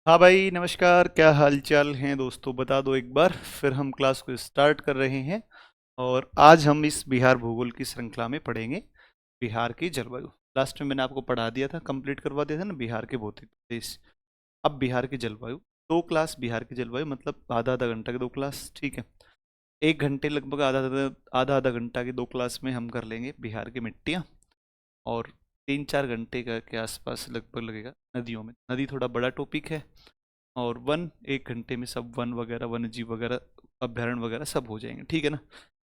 हाँ भाई, नमस्कार। क्या हाल चाल हैं दोस्तों? बता दो एक बार, फिर हम क्लास को स्टार्ट कर रहे हैं। और आज हम इस बिहार भूगोल की श्रृंखला में पढ़ेंगे बिहार की जलवायु। लास्ट में मैंने आपको पढ़ा दिया था, कंप्लीट करवा दिया था ना, बिहार के भौतिक प्रदेश। अब बिहार की जलवायु, दो क्लास बिहार की जलवायु, मतलब आधा आधा घंटा के दो क्लास, ठीक है। एक घंटे लगभग आधा आधा आधा आधा घंटा की दो क्लास में हम कर लेंगे बिहार की मिट्टियाँ। और 3-4 घंटे का के आसपास लगभग लगेगा नदियों में। नदी थोड़ा बड़ा टॉपिक है। और वन, 1 घंटे में सब वन वगैरह, वन्य जीव वगैरह, अभ्यारण्य वगैरह सब हो जाएंगे, ठीक है ना।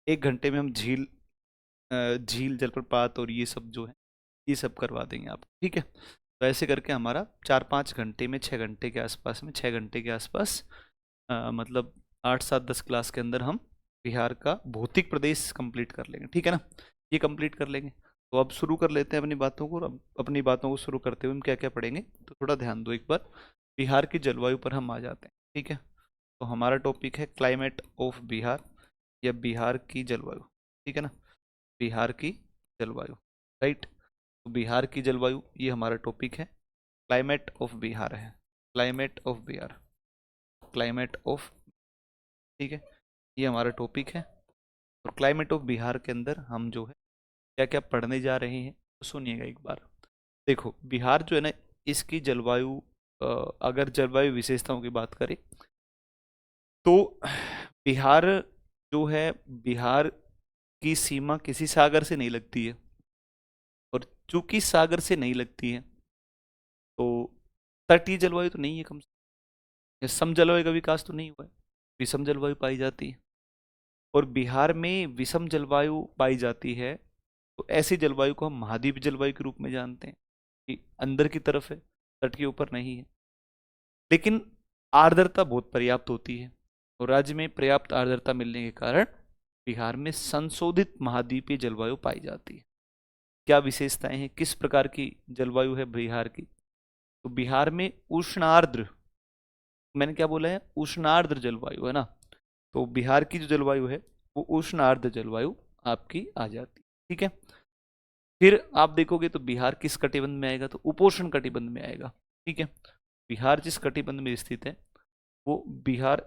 1 घंटे में हम झील जलप्रपात और ये सब जो है, ये सब करवा देंगे आपको, ठीक है। तो ऐसे करके हमारा 4-5 घंटे में, 6 घंटे के आसपास में, 6 घंटे के आसपास, मतलब 8-7-10 क्लास के अंदर हम बिहार का भौतिक प्रदेश कंप्लीट कर लेंगे, ठीक है ना। ये कंप्लीट कर लेंगे। तो अब शुरू कर लेते हैं अपनी बातों को। अब अपनी बातों को शुरू करते हुए हम क्या क्या पढ़ेंगे, तो थोड़ा ध्यान दो एक बार। बिहार की जलवायु पर हम आ जाते हैं, ठीक है। तो हमारा टॉपिक है क्लाइमेट ऑफ बिहार, या बिहार की जलवायु, ठीक है ना। बिहार की जलवायु, राइट। तो बिहार की जलवायु ये हमारा टॉपिक है। क्लाइमेट ऑफ बिहार है, climate of Bihar, climate of, ठीक है। ये हमारा टॉपिक है। और क्लाइमेट ऑफ बिहार के अंदर हम जो है क्या क्या पढ़ने जा रहे हैं, तो सुनिएगा एक बार। देखो, बिहार जो है ना, इसकी जलवायु, अगर जलवायु विशेषताओं की बात करें तो बिहार जो है, बिहार की सीमा किसी सागर से नहीं लगती है। और चूंकि सागर से नहीं लगती है, तो तटीय जलवायु तो नहीं है, कम से कम सम जलवायु का विकास तो नहीं हुआ है। विषम जलवायु पाई जाती है। और बिहार में विषम जलवायु पाई जाती है, तो ऐसी जलवायु को हम महाद्वीप जलवायु के रूप में जानते हैं, कि अंदर की तरफ है, तट के ऊपर नहीं है। लेकिन आर्द्रता बहुत पर्याप्त होती है। और राज्य में पर्याप्त आर्द्रता मिलने के कारण बिहार में संशोधित महाद्वीपीय जलवायु पाई जाती है। क्या विशेषताएं हैं, किस प्रकार की जलवायु है बिहार की? तो बिहार में उष्णार्द्र, मैंने क्या बोला है, उष्णार्द्र जलवायु है ना। तो बिहार की जो जलवायु है, वो उष्णार्द्र जलवायु आपकी आ जाती है, ठीक है। फिर आप देखोगे तो बिहार किस कटिबंध में आएगा, तो उपोष्ण कटिबंध में आएगा, ठीक है। बिहार जिस कटिबंध में स्थित है, वो बिहार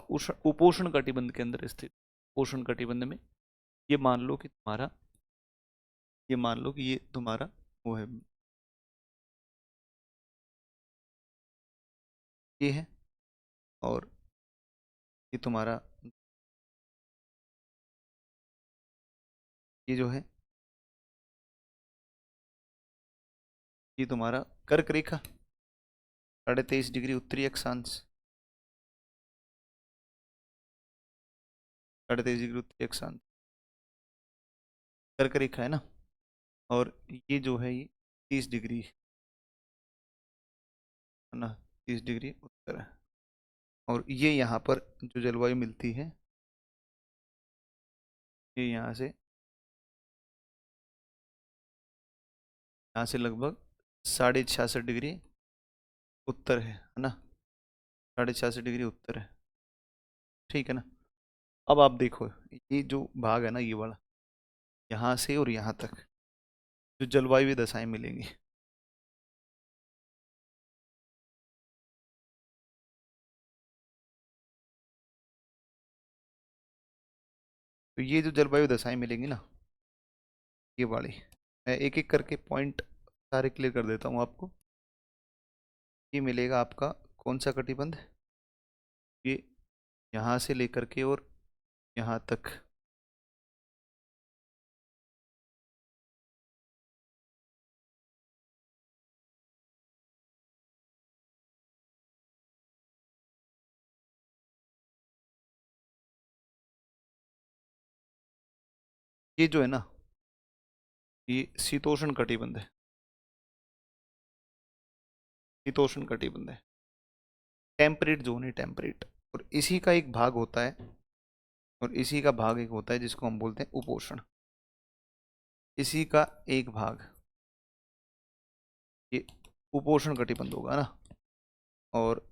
उपोष्ण कटिबंध के अंदर स्थित। उपोष्ण कटिबंध में, ये मान लो कि तुम्हारा, ये मान लो कि ये तुम्हारा वो है, ये है। और ये तुम्हारा, ये जो है, ये तुम्हारा कर्क रेखा, 23.5 डिग्री उत्तरी अक्षांश, 23.5 डिग्री उत्तरी अक्षांश कर्क रेखा है ना। और ये जो है, ये 30 डिग्री है ना, 30 डिग्री उत्तर है। और ये यहाँ पर जो जलवायु मिलती है, ये यहाँ से लगभग 66.5 डिग्री उत्तर है ना। 66.5 डिग्री उत्तर है, ठीक है ना। अब आप देखो, ये जो भाग है ना, ये वाला, यहाँ से और यहाँ तक जो जलवायु दशाएं मिलेंगी, तो ये जो जलवायु दशाएं मिलेंगी ना, ये वाली, मैं एक एक करके पॉइंट सारे क्लियर कर देता हूँ आपको। ये मिलेगा आपका कौन सा कटिबंध, ये यहाँ से लेकर के और यहाँ तक, ये जो है ना, ये शीतोष्ण कटिबंध है, शीतोष्ण कटिबंध है, टेम्परेट जोन है, टेम्परेट। और इसी का एक भाग होता है, और इसी का भाग एक होता है जिसको हम बोलते हैं उपोष्ण। इसी का एक भाग, ये उपोष्ण कटिबंध होगा ना। और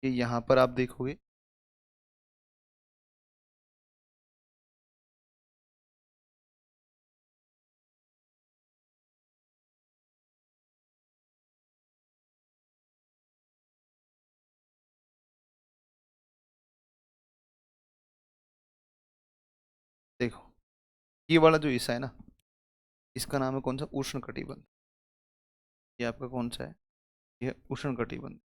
ये यहाँ पर आप देखोगे, ये वाला जो हिस्सा है ना, इसका नाम है कौन सा, उष्ण कटिबंध। ये आपका कौन सा है, ये उष्ण कटिबंध।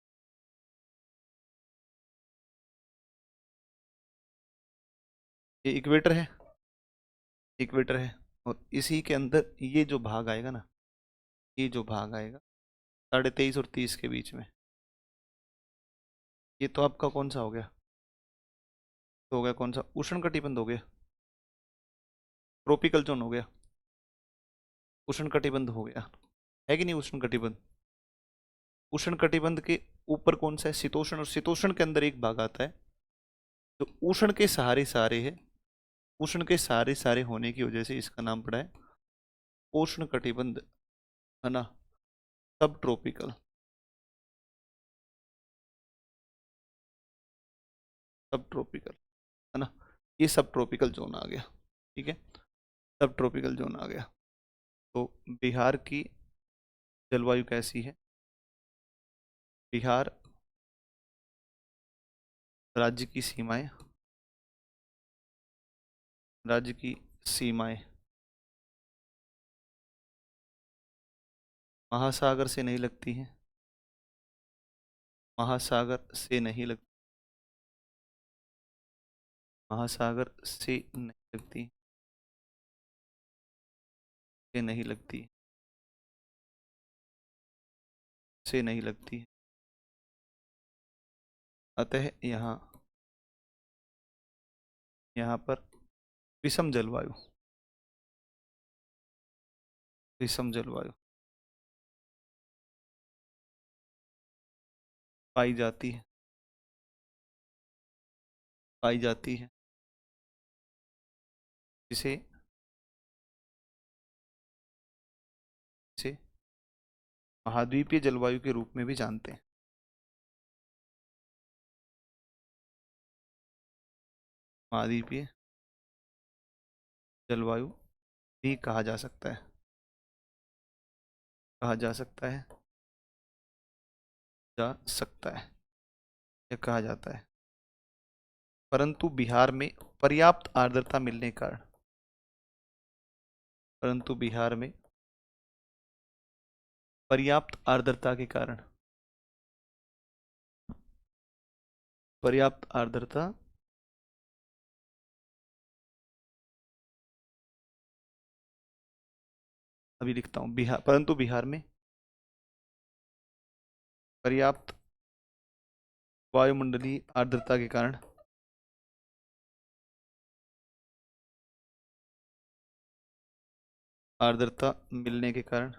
ये इक्वेटर है, इक्वेटर है। और इसी के अंदर ये जो भाग आएगा ना, ये जो भाग आएगा 23.5 और 30 के बीच में, ये तो आपका कौन सा हो गया, तो हो गया कौन सा, उष्ण कटिबंध हो गया, ट्रॉपिकल जोन हो गया, उष्ण कटिबंध हो गया, है कि नहीं उष्ण कटिबंध। उष्ण कटिबंध के ऊपर कौन सा है, शीतोष्ण, और शीतोष्ण के अंदर एक भाग आता है जो उष्ण के सहारे सहारे है। उष्ण के सहारे सहारे होने की वजह से इसका नाम पड़ा है उष्ण कटिबंध, है ना, सब ट्रॉपिकल, सब ट्रॉपिकल, है ना। ये सब ट्रॉपिकल जोन आ गया, ठीक है, सब ट्रॉपिकल जोन आ गया। तो बिहार की जलवायु कैसी है, बिहार राज्य की सीमाएं, राज्य की सीमाएं महासागर से नहीं लगती हैं, महासागर से नहीं लगती, महासागर से नहीं लगती, से नहीं लगती, से नहीं लगती। अतः यहाँ, यहाँ पर विषम जलवायु, विषम जलवायु पाई जाती है, पाई जाती है, जिसे, जिसे महाद्वीपीय जलवायु के रूप में भी जानते हैं। महाद्वीपीय जलवायु भी कहा जा सकता है, कहा जा सकता है, जा सकता है, या कहा जाता है। परंतु बिहार में पर्याप्त आर्द्रता मिलने के कारण, परंतु बिहार में पर्याप्त आर्द्रता के कारण, पर्याप्त आर्द्रता अभी लिखता हूँ, बिहार, परंतु बिहार में पर्याप्त वायुमंडलीय आर्द्रता के कारण, आर्द्रता मिलने के कारण,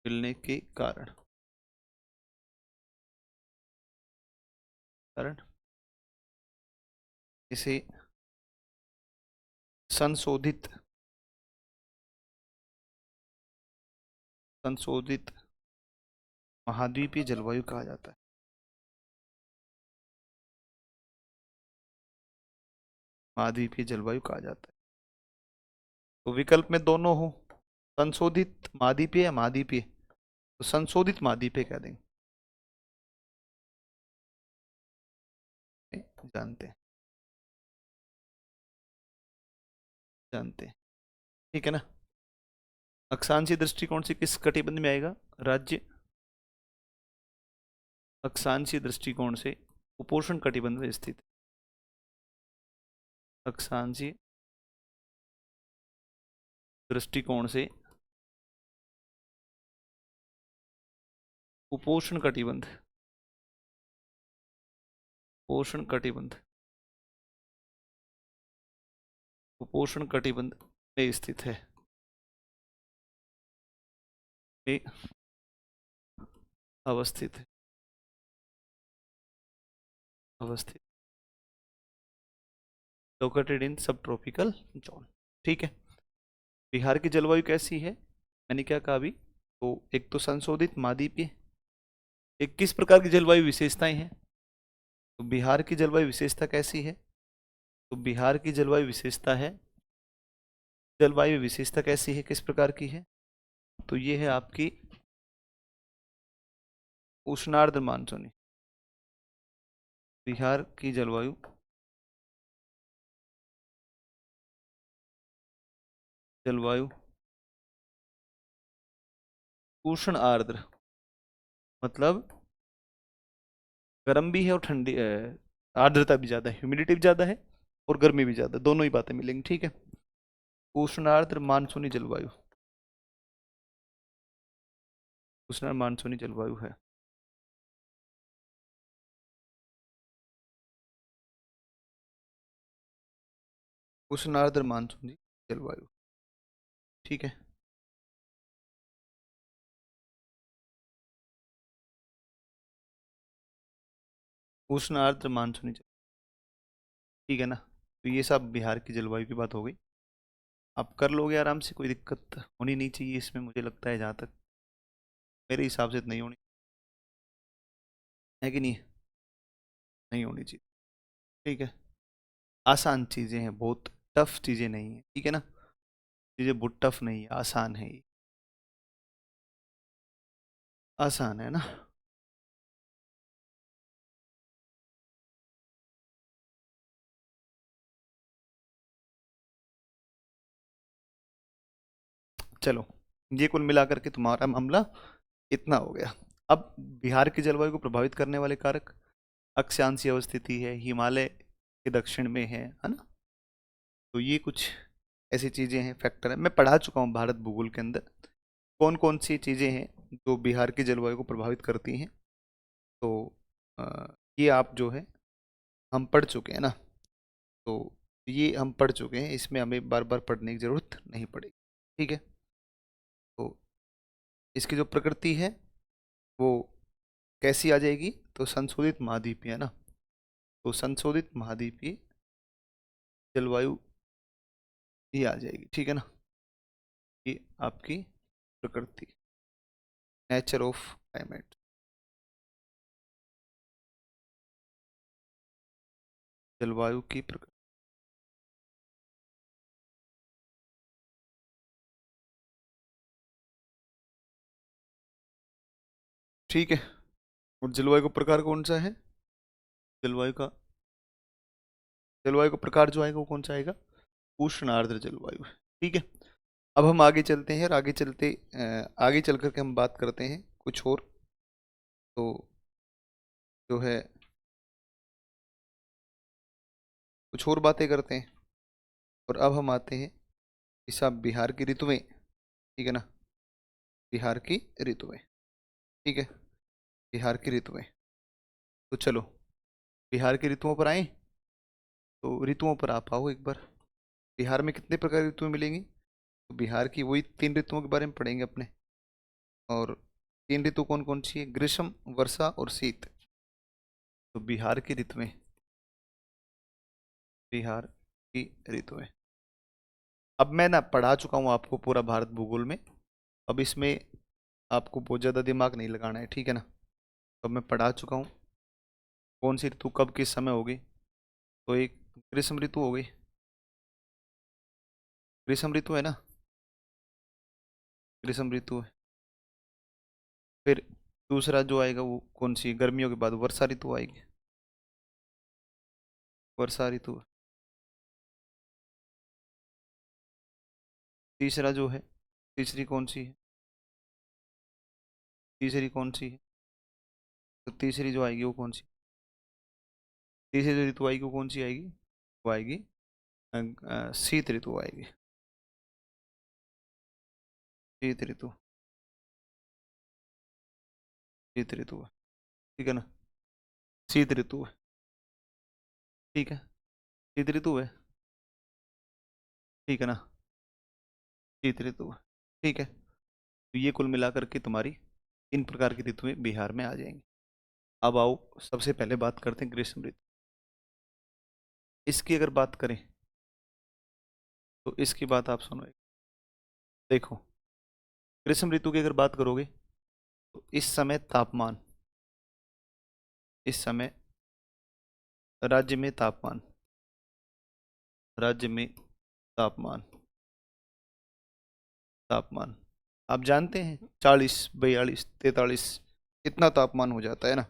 मिलने के कारण, कारण इसे संशोधित, संशोधित महाद्वीपीय जलवायु कहा जाता है। महाद्वीपीय जलवायु कहा जाता है। तो विकल्प में दोनों हो, संशोधित महाद्वीपीय या महाद्वीपीय, तो संशोधित महाद्वीपीय कह देंगे, जानते हैं, जानते हैं, ठीक है ना। अक्षांशीय दृष्टिकोण से किस कटिबंध में आएगा राज्य, अक्षांशीय दृष्टिकोण से उपोष्ण कटिबंध में स्थित, अक्षांशीय दृष्टिकोण से उपोष्ण कटिबंध, उपोष्ण कटिबंध, उपोष्ण कटिबंध में स्थित है, में अवस्थित है, अवस्थित, लोकेटेड इन सब ट्रॉपिकल जोन, ठीक है। बिहार की जलवायु कैसी है, मैंने क्या कहा अभी, तो एक तो संशोधित महाद्वीपीय, एक किस प्रकार की जलवायु विशेषताएं हैं, तो बिहार की जलवायु विशेषता कैसी है, तो बिहार की जलवायु विशेषता है, जलवायु विशेषता कैसी है, किस प्रकार की है, तो ये है आपकी उष्णार्द्र मानसूनी। बिहार की जलवायु जलवायु उष्ण आर्द्र, मतलब गर्म भी है और ठंडी आर्द्रता भी ज़्यादा है, ह्यूमिडिटी भी ज़्यादा है और गर्मी भी ज़्यादा, दोनों ही बातें मिलेंगी, ठीक है। उष्ण आर्द्र मानसूनी जलवायु, उष्ण मानसूनी जलवायु है। उष्ण आर्द्र मानसूनी जलवायु, ठीक है। उष्ण आर्द्र मानसूनी ठीक है ना। तो ये सब बिहार की जलवायु की बात हो गई। आप कर लोगे आराम से, कोई दिक्कत होनी नहीं चाहिए इसमें, मुझे लगता है जहाँ तक मेरे हिसाब से तो नहीं होनी है कि नहीं, नहीं होनी चाहिए, ठीक है। आसान चीज़ें हैं, बहुत टफ चीज़ें नहीं है, ठीक है ना। चीज़ें बहुत टफ नहीं है, आसान है ये, आसान है ना। चलो, ये कुल मिलाकर के तुम्हारा मामला इतना हो गया। अब बिहार की जलवायु को प्रभावित करने वाले कारक, अक्षांशीय अवस्थिति है, हिमालय के दक्षिण में है ना। तो ये कुछ ऐसी चीज़ें हैं, फैक्टर है, मैं पढ़ा चुका हूँ भारत भूगोल के अंदर कौन कौन सी चीज़ें हैं जो बिहार की जलवायु को प्रभावित करती हैं। तो अ, ये आप जो है हम पढ़ चुके हैं ना, तो ये हम पढ़ चुके हैं, इसमें हमें बार बार पढ़ने की ज़रूरत नहीं पड़ेगी, ठीक है। तो इसकी जो प्रकृति है वो कैसी आ जाएगी, तो संशोधित महाद्वीपीय है ना। तो संशोधित महाद्वीपीय जलवायु ये आ जाएगी, ठीक है ना। ये आपकी प्रकृति, नेचर ऑफ क्लाइमेट, जलवायु की प्रकृति, ठीक है। और जलवायु का प्रकार कौन सा है, जलवायु का जलवायु का प्रकार जो आएगा वो कौन सा आएगा, उष्ण आर्द्र जलवायु है, ठीक है। अब हम आगे चलते हैं और आगे चल करके हम बात करते हैं कुछ और, तो जो है कुछ और बातें करते हैं। और अब हम आते हैं कि साहब बिहार की ऋतुएं, ठीक है ना, बिहार की ऋतुएं, ठीक है, बिहार की ऋतुएं। तो चलो बिहार की ऋतुओं पर आए, तो ऋतुओं पर आप आओ एक बार। बिहार में कितने प्रकार की ऋतुएं मिलेंगी, तो बिहार की वही 3 ऋतुओं के बारे में पढ़ेंगे अपने। और 3 ऋतु कौन कौन सी है, ग्रीष्म, वर्षा और शीत। तो बिहार की ऋतुएं, बिहार की ऋतुएं, अब मैं ना पढ़ा चुका हूँ आपको पूरा भारत भूगोल में, अब इसमें आपको बहुत ज़्यादा दिमाग नहीं लगाना है, ठीक है ना। तो मैं पढ़ा चुका हूँ कौन सी ऋतु कब किस समय होगी। तो एक ग्रीष्म ऋतु हो गई, ग्रीष्म ऋतु है ना, ग्रीष्म ऋतु है। फिर दूसरा जो आएगा वो कौन सी, गर्मियों के बाद वर्षा ऋतु आएगी, वर्षा ऋतु। तीसरा जो है, तीसरी कौन सी है, तीसरी कौन सी है, तो तीसरी जो आएगी वो कौन सी, तीसरी जो ऋतु आएगी वो कौन सी आएगी, वो आएगी शीत ऋतु आएगी, शीत ऋतु, शीत ऋतु है, ठीक है ना, शीत ऋतु है, ठीक है, शीत ऋतु है, ठीक है ना, शीत ऋतु है, ठीक है। तो ये कुल मिलाकर के तुम्हारी इन प्रकार की ऋतुएं बिहार में आ जाएंगी। अब आओ सबसे पहले बात करते हैं ग्रीष्म ऋतु। इसकी अगर बात करें तो इसकी बात आप सुनो एक। देखो, ग्रीष्म ऋतु की अगर बात करोगे तो इस समय तापमान, इस समय राज्य में तापमान, राज्य में तापमान, तापमान आप जानते हैं 40, 42, 43 इतना तापमान हो जाता है ना।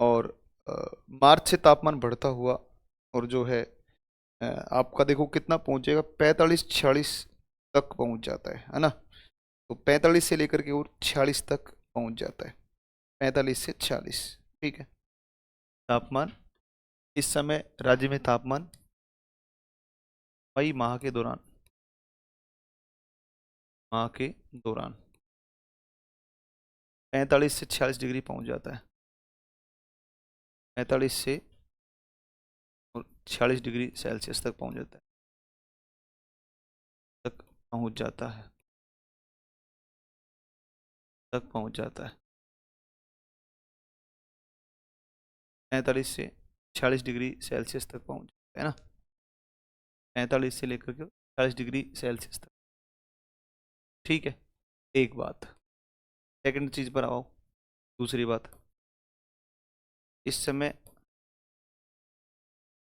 और अ, मार्च से तापमान बढ़ता हुआ और जो है आपका देखो कितना पहुंचेगा, 45, 46 तक पहुंच जाता है ना। तो 45 से लेकर के और 46 तक पहुंच जाता है, 45 से 46। ठीक है। तापमान, इस समय राज्य में तापमान मई माह के दौरान, माह के दौरान 45 से 46 डिग्री पहुंच जाता है, 45 से और 46 डिग्री सेल्सियस तक पहुंच जाता है, तक पहुंच जाता है, तक पहुंच जाता है। 45 से 46 डिग्री सेल्सियस तक पहुंच जाता है ना, 45 से लेकर के 40 डिग्री सेल्सियस तक। ठीक है, एक बात। सेकंड चीज पर आओ, दूसरी बात, इस समय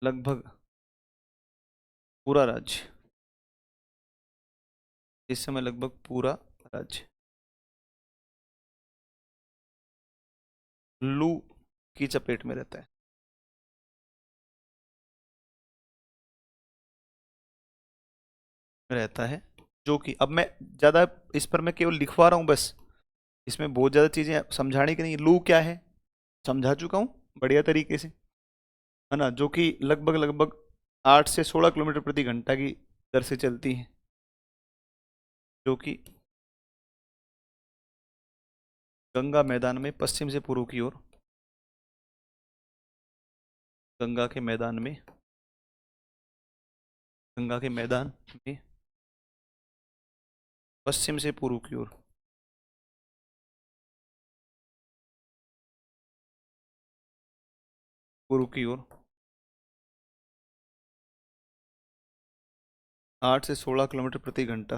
लगभग पूरा राज्य, इस समय लगभग पूरा राज्य लू की चपेट में रहता है, रहता है। जो कि अब मैं ज़्यादा इस पर मैं केवल लिखवा रहा हूँ बस, इसमें बहुत ज़्यादा चीज़ें समझाने की नहीं। लू क्या है समझा चुका हूँ बढ़िया तरीके से, है ना, जो कि लगभग लगभग 8 से 16 किलोमीटर प्रति घंटा की दर से चलती है, जो कि गंगा मैदान में पश्चिम से पूर्व की ओर, गंगा के मैदान में, गंगा के मैदान में पश्चिम से पूर्व की ओर, पूर्व की ओर 8 से 16 किलोमीटर प्रति घंटा,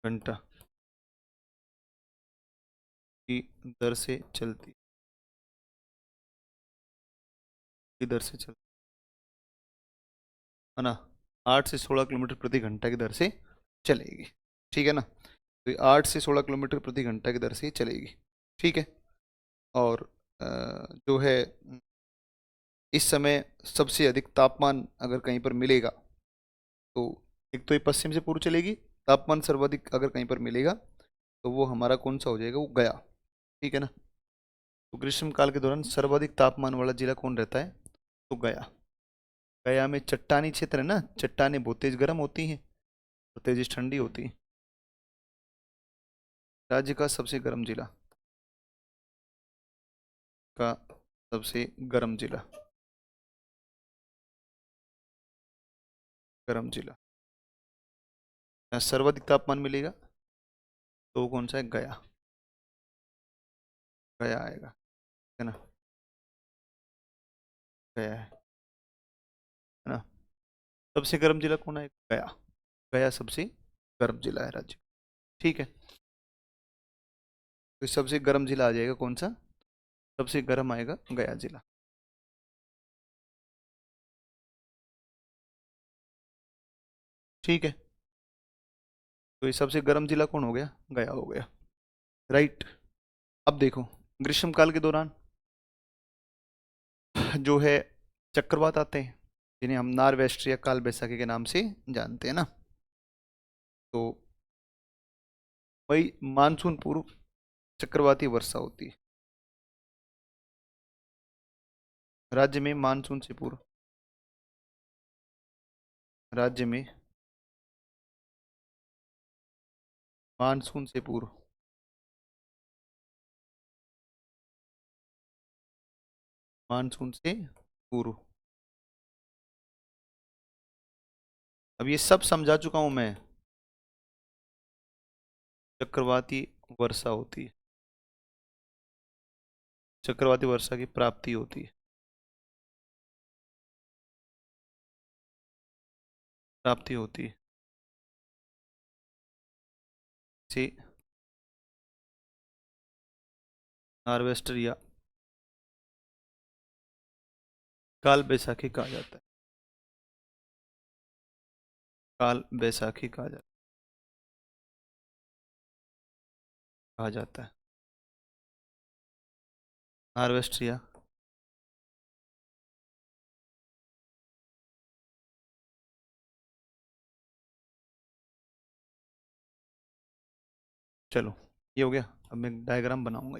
घंटा की दर से चलती, की दर से चलती, है ना, 8 से 16 किलोमीटर प्रति घंटा की दर से चलेगी। ठीक है ना, तो 8 से 16 किलोमीटर प्रति घंटा की दर से ही चलेगी। ठीक है। और जो है इस समय सबसे अधिक तापमान अगर कहीं पर मिलेगा तो एक तो ये पश्चिम से पूर्व चलेगी, तापमान सर्वाधिक अगर कहीं पर मिलेगा तो वो हमारा कौन सा हो जाएगा, वो गया। ठीक है ना, तो ग्रीष्म काल के दौरान सर्वाधिक तापमान वाला जिला कौन रहता है, तो गया। गया में चट्टानी क्षेत्र है ना, चट्टानें बहुत तेज गर्म होती हैं और तेज ठंडी होती है। राज्य का सबसे गर्म जिला, का सबसे गर्म जिला, गर्म जिला यहाँ सर्वाधिक तापमान मिलेगा तो वो कौन सा है, गया, गया आएगा, है ना, गया है ना। सबसे गर्म जिला कौन है, गया, गया सबसे गर्म जिला है राज्य। ठीक है, तो सबसे गर्म जिला आ जाएगा कौन सा, सबसे गर्म आएगा गया जिला। ठीक है, तो ये सबसे गर्म जिला कौन हो गया, गया हो गया। राइट। अब देखो, ग्रीष्म काल के दौरान जो है चक्रवात आते हैं, जिन्हें हम नार्वेस्टर या काल बैसाखी के नाम से जानते हैं ना। तो वही मानसून पूर्व चक्रवाती वर्षा होती है, राज्य में मानसून से पूर्व, राज्य में मानसून से पूर्व, मानसून से पूर्व। अब ये सब समझा चुका हूं मैं, चक्रवाती वर्षा होती है, चक्रवाती वर्षा की प्राप्ति होती है, प्राप्ति होती है से हार्वेस्टर या काल बैसाखी कहा जाता है, काल बैसाखी कहा जाता है, हार्वेस्टर या चलो ये हो गया। अब मैं डायग्राम बनाऊंगा।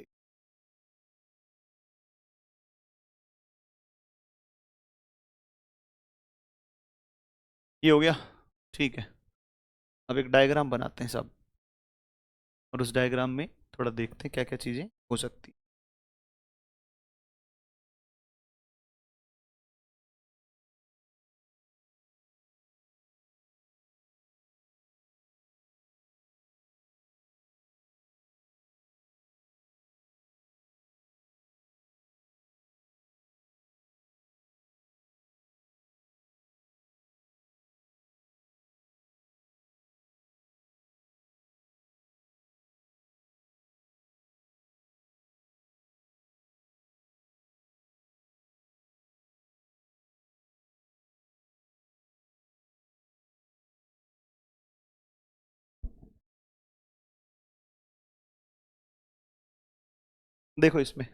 ये हो गया, ठीक है। अब एक डायग्राम बनाते हैं सब, और उस डायग्राम में थोड़ा देखते हैं क्या क्या चीज़ें हो सकती। देखो इसमें,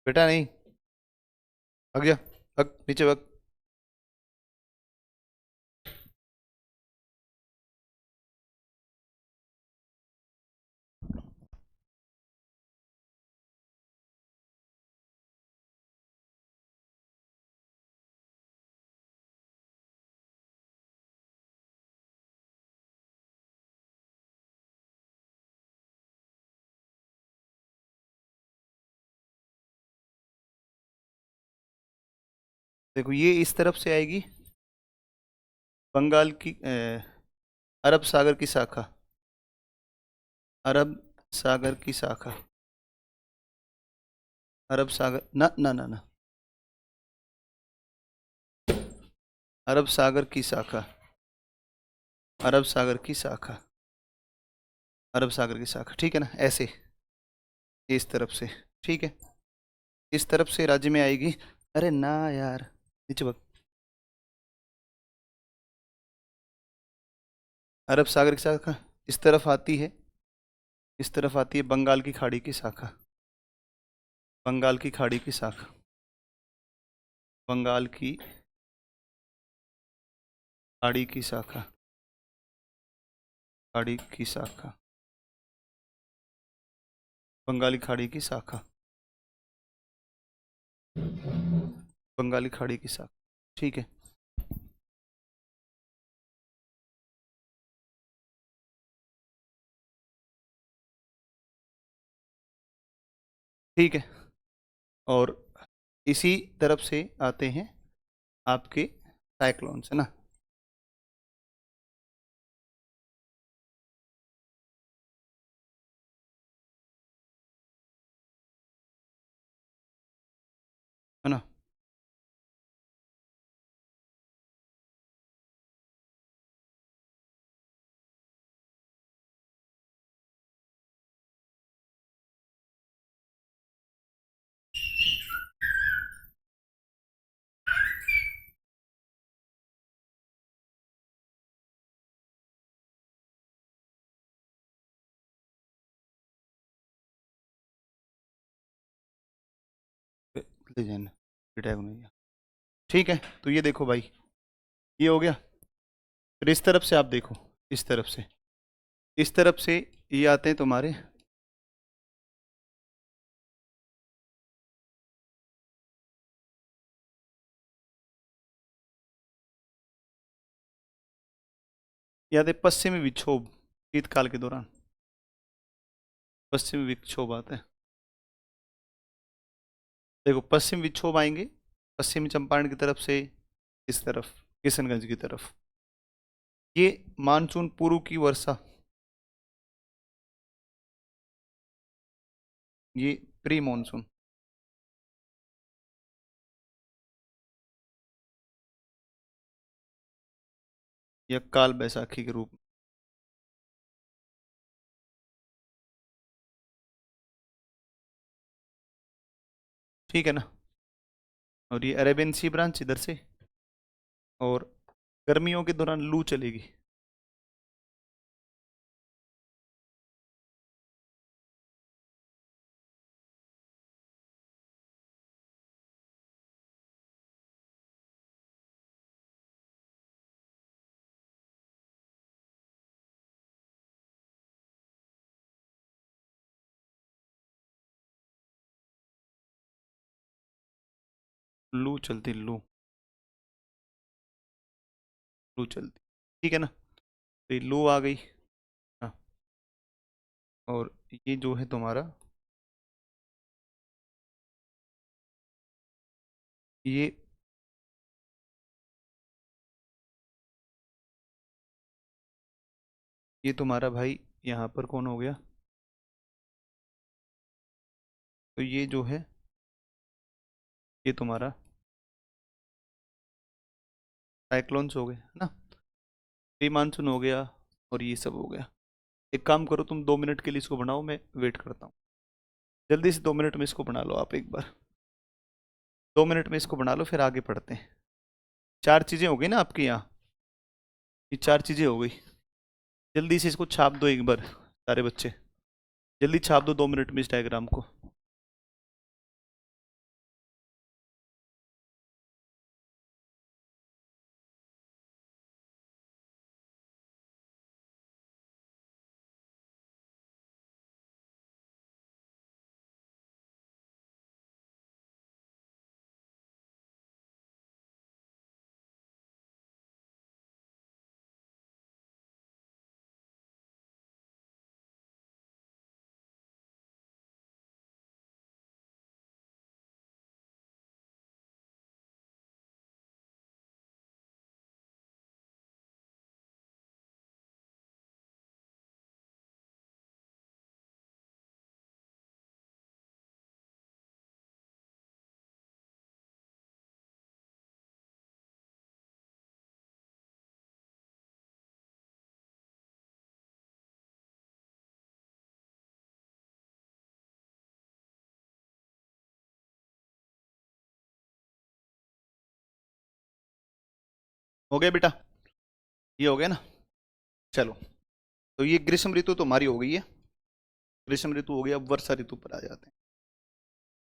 बेटा नहीं, भाग जा, भाग नीचे भाग। देखो ये इस तरफ से आएगी, बंगाल की अरब सागर की शाखा, अरब सागर की शाखा, अरब सागर ना ना ना ना, अरब सागर की शाखा, अरब सागर की शाखा, अरब सागर की शाखा, ठीक है ना, ऐसे ये इस तरफ से, ठीक है। इस तरफ से राज्य में आएगी, अरे ना यार, नीचे बग, अरब सागर की शाखा इस तरफ आती है, इस तरफ आती है बंगाल की खाड़ी की शाखा, बंगाल की खाड़ी की शाखा, बंगाल की खाड़ी की शाखा, खाड़ी की शाखा, बंगाली खाड़ी की शाखा, बंगाली खाड़ी की शाखा, ठीक है। ठीक है, और इसी तरफ से आते हैं आपके साइक्लोन्स, है ना। है ना, ले जाना, diagonal, ठीक है। तो ये देखो भाई, ये हो गया। फिर इस तरफ से आप देखो, इस तरफ से, इस तरफ से ये आते हैं तुम्हारे, ये आते हैं पश्चिमी विक्षोभ, शीतकाल के दौरान पश्चिमी विक्षोभ आते हैं। देखो पश्चिम विक्षोभ आएंगे पश्चिमी चंपारण की तरफ से, इस तरफ किशनगंज की तरफ, ये मानसून पूर्व की वर्षा, ये प्री मानसून, या काल बैसाखी के रूप में। ठीक है ना। और ये अरेबियन सी ब्रांच इधर से, और गर्मियों के दौरान लू चलेगी। लू चलती, लू, लू चलती, ठीक है ना। तो ये लू आ गई। हाँ, और ये जो है तुम्हारा, ये ये तुम्हारा भाई यहाँ पर कौन हो गया, तो ये जो है ये तुम्हारा साइक्लोन्स हो गए ना, ये मानसून हो गया, और ये सब हो गया। एक काम करो, तुम 2 मिनट के लिए इसको बनाओ, मैं वेट करता हूँ। जल्दी से 2 मिनट में इसको बना लो आप एक बार। 2 मिनट में इसको बना लो, फिर आगे पढ़ते हैं। 4 चीज़ें हो गई ना आपकी यहाँ, ये 4 चीज़ें हो गई। जल्दी से इसको छाप दो एक बार सारे बच्चे, जल्दी छाप दो 2 मिनट में इस डायग्राम को। हो गया बेटा, ये हो गया ना। चलो, तो ये ग्रीष्म ऋतु तुम्हारी हो गई है। ग्रीष्म ऋतु हो गया, अब वर्षा ऋतु पर आ जाते हैं।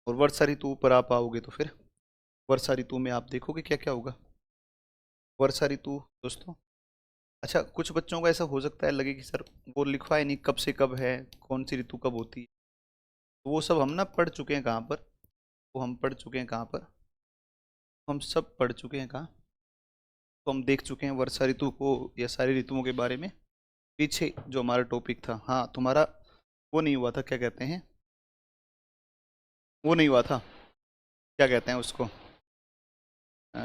और वर्षा ऋतु पर आप आओगे तो फिर वर्षा ऋतु में आप देखोगे क्या क्या होगा। वर्षा ऋतु दोस्तों, अच्छा कुछ बच्चों का ऐसा हो सकता है लगे कि सर वो लिखवा है नहीं कब से कब है, कौन सी ऋतु कब होती है। तो वो सब हम ना पढ़ चुके हैं कहाँ पर, वो हम पढ़ चुके हैं कहाँ पर, हम सब पढ़ चुके हैं कहाँ, तो हम देख चुके हैं वर्षा ऋतु को या सारी ऋतुओं के बारे में पीछे जो हमारा टॉपिक था। हाँ तुम्हारा वो नहीं हुआ था, क्या कहते हैं, वो नहीं हुआ था, क्या कहते हैं उसको, अ,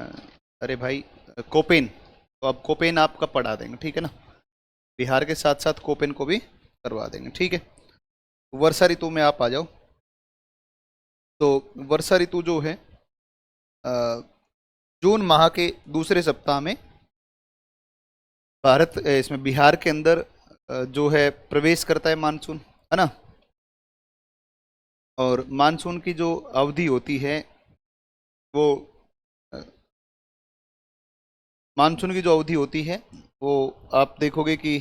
अरे भाई, कोपेन। तो अब कोपेन आपका पढ़ा देंगे, ठीक है ना। बिहार के साथ साथ कोपेन को भी करवा देंगे, ठीक है। वर्षा ऋतु में आप आ जाओ। तो वर्षा ऋतु जो है अ, जून माह के दूसरे सप्ताह में भारत इसमें बिहार के अंदर जो है प्रवेश करता है मानसून, है ना। और मानसून की जो अवधि होती है वो अ, मानसून की जो अवधि होती है वो आप देखोगे कि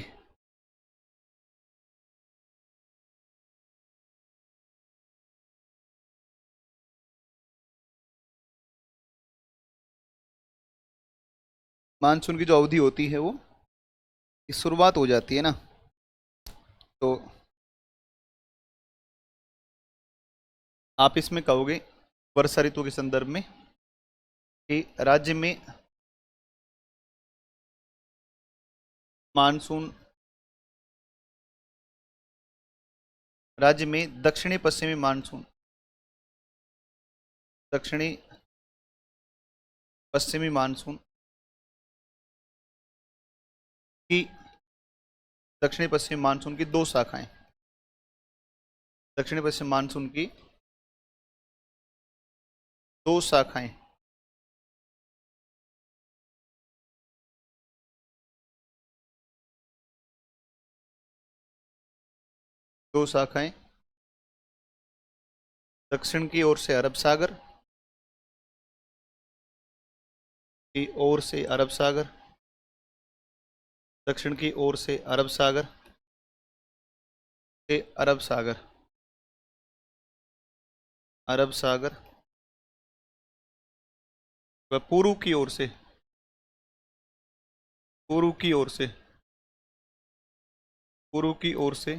मानसून की जो अवधि होती है वो की शुरुआत हो जाती है ना। तो आप इसमें कहोगे वर्षा ऋतु के संदर्भ में कि मानसून राज्य में दक्षिणी पश्चिमी मानसून, दक्षिणी पश्चिमी मानसून की, दक्षिणी पश्चिमी मानसून की 2 शाखाएं, दक्षिणी पश्चिम मानसून की 2 शाखाएं, 2 शाखाएं, दक्षिण की ओर से अरब सागर, की ओर से अरब सागर, दक्षिण की ओर से अरब सागर, से अरब सागर, अरब सागर, व पूर्व की ओर से, पूर्व की ओर से, पूर्व की ओर से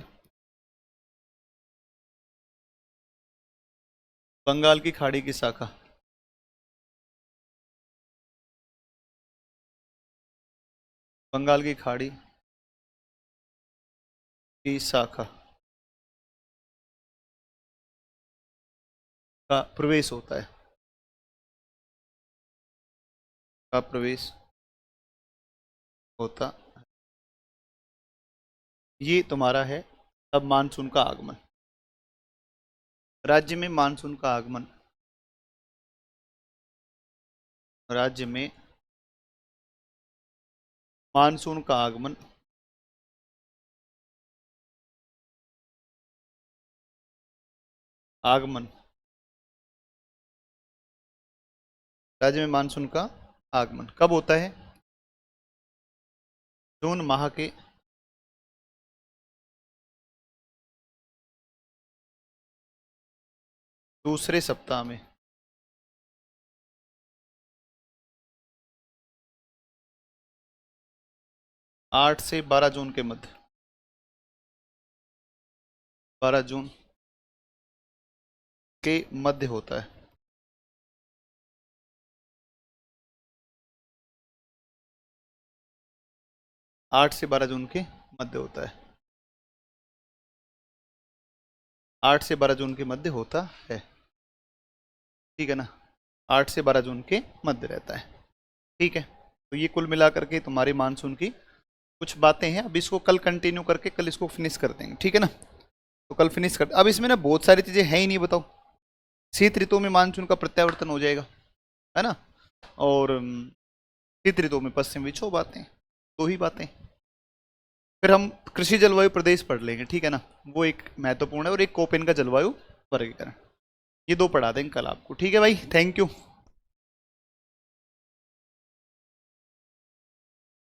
बंगाल की खाड़ी की शाखा, बंगाल की खाड़ी की शाखा का प्रवेश होता है, का प्रवेश होता। ये तुम्हारा है अब मानसून का आगमन। राज्य में मानसून का आगमन, राज्य में मानसून का आगमन, आगमन, राज्य में मानसून का आगमन कब होता है? जून माह के दूसरे सप्ताह में, 8 से 12 जून के मध्य, 12 जून के मध्य होता है। 8 से 12 जून के मध्य होता है, 8 से 12 जून के मध्य होता है, ठीक है ना। 8 से 12 जून के मध्य रहता है, ठीक है। तो ये कुल मिलाकर के तुम्हारी मानसून की कुछ बातें हैं। अब इसको कल कंटिन्यू करके कल इसको फिनिश कर देंगे, ठीक है ना। तो कल फिनिश कर, अब इसमें ना बहुत सारी चीजें हैं ही नहीं, बताओ। शीत ऋतु में मानसून का प्रत्यावर्तन हो जाएगा, है ना। और शीत ऋतु में पश्चिम विक्षोभ बातें, दो ही बातें। फिर हम कृषि जलवायु प्रदेश पढ़ लेंगे, ठीक है ना। वो एक महत्वपूर्ण है, और एक कोपेन का जलवायु वर्गीकरण, ये दो पढ़ा देंगे कल आपको, ठीक है भाई। Thank you.